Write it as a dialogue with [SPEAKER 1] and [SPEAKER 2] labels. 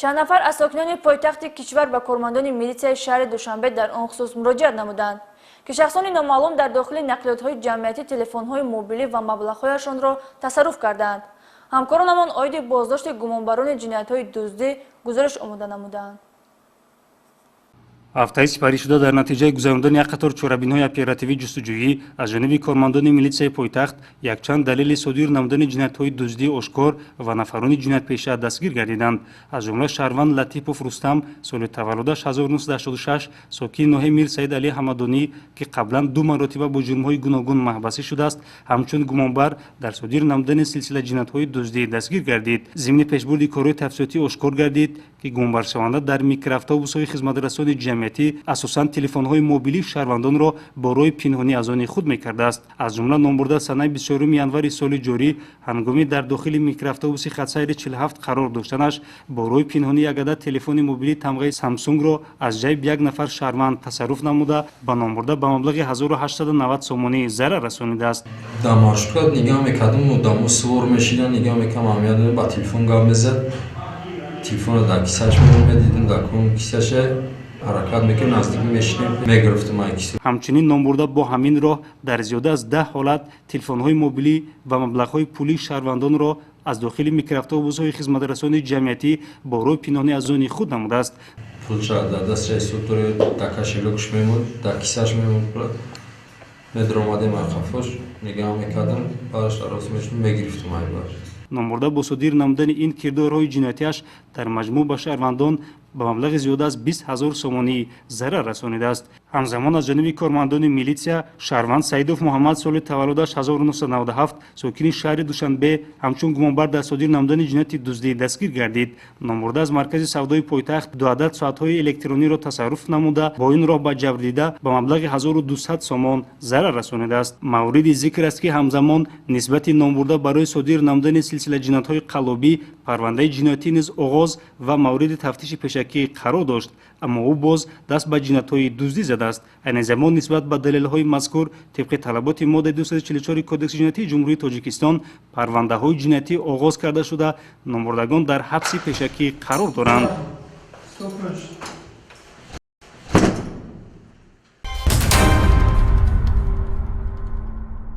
[SPEAKER 1] چند نفر از ساکنان پایتخت کشور به کارمندان میلیسیای شهر دوشنبه در آن خصوص مراجعت نمودند که شخصان نامعلوم در داخل نقلیات‌های جمعیتی تلفن‌های موبیلی و مبلغ‌هایشان را تصرف کردند. همکارانمان عاید بازداشت گمانبران جنایت‌های دزدی گزارش آماده نمودند.
[SPEAKER 2] ҳафтаи сипаришуда дар натиҷаи гузарондани як қатор чорабинҳои оперативӣ ҷустуҷӯӣ аз ҷониби кормандони милитсияи пойтахт якчанд далели содир намудани ҷиноятҳои дуздии ошкор ва нафарони ҷиноятпеша дастгир гардиданд. аз ҷумла шаҳрванд Латипов Рустам соли таваллудаш 1986 сокини ноҳияи Мир Саид Али Ҳамадонӣ ки қаблан ду маротиба бо ҷурмҳои гуногун маҳбасӣ шудааст ҳамчун гумонбар дар содир намудани силсила ҷиноятҳои дуздӣ дастгир гардид. зимни пешбурди корҳои тафсилотӣ ошкор гардид ки гумонбаршаванда дар микроавтобусҳои хизматрасони ҷамъиятӣ асосан телефонҳои мобилии шаҳрвандонро бо роҳи пинҳонӣ аз они худ мекардааст. аз ҷумла номбурда санаи 24 январи соли ҷорӣ ҳангоми дар дохили микроавтобуси хатсайри 47 қарор доштанаш бо роҳи пинҳонӣ як адад телефони мобилии тамғаи Samsungро аз ҷайб як нафар шаҳрванд тасарруф намуда ба номбурда ба маблағи 1890 сомонӣ зарар расонидааст.
[SPEAKER 3] дар маршрутка нигоҳ мекардам, одамо сувор мешидан, нигоҳ мекардам, ҳамият ба телефон гап мезад, телефонро дар кисааш медидим, дар кун кисаша ҳаракат мекард, наздик мешинем, мегирифтам ай киса.
[SPEAKER 2] ҳамчунин номбурда бо ҳамин роҳ дар зиёда аз 10 ҳолат телефонҳои мобилӣ ва маблағҳои пулии шаҳрвандонро аз дохили микроавтобусҳои хизматрасони ҷамъиятӣ бо роҳи пинҳонӣ аз они худ намудааст.
[SPEAKER 3] пулша дар дасташ сутори дар кашелокш мемуд, дар кисааш мемуд, медромадем ақафош нигоҳ мекардам, баъдаш раст мешидам, мегирифтам ай баш.
[SPEAKER 2] номбурда бо содир намудани ин кирдорҳои ҷиноятиаш дар маҷмӯъ ба шаҳрвандон ба маблағи зиёда аз 20 000 сомонӣ зарар расонидааст. ҳамзамон аз ҷониби кормандони милитсия шаҳрванд Саидов Муҳаммад соли таваллудаш 1997 сокини шаҳри Душанбе ҳамчун гумонбар дар содир намудани ҷинояти дуздӣ дастгир гардид. номбурда аз маркази савдои пойтахт 2 адад соатҳои электрониро тасарруф намуда бо ин роҳ ба ҷабр дида ба маблағи 1200 сомон зарар расонидааст. мавриди зикр аст ки ҳамзамон нисбати номбурда барои содир намудани силсила ҷиноятҳои қаллобӣ парвандаи ҷиноятӣ низ оғоз ва мавриди тафтиши пешакӣ қарор дошт, аммо ӯ боз даст ба ҷиноятҳои дуздӣ задааст. айни замон нисбат ба далелҳои мазкур тибқи талаботи моддаи 244 кодекси ҷиноятии ҷумҳурии Тоҷикистон парвандаҳои ҷиноятӣ оғоз карда шуда номбурдагон дар ҳабси пешакӣ қарор доранд.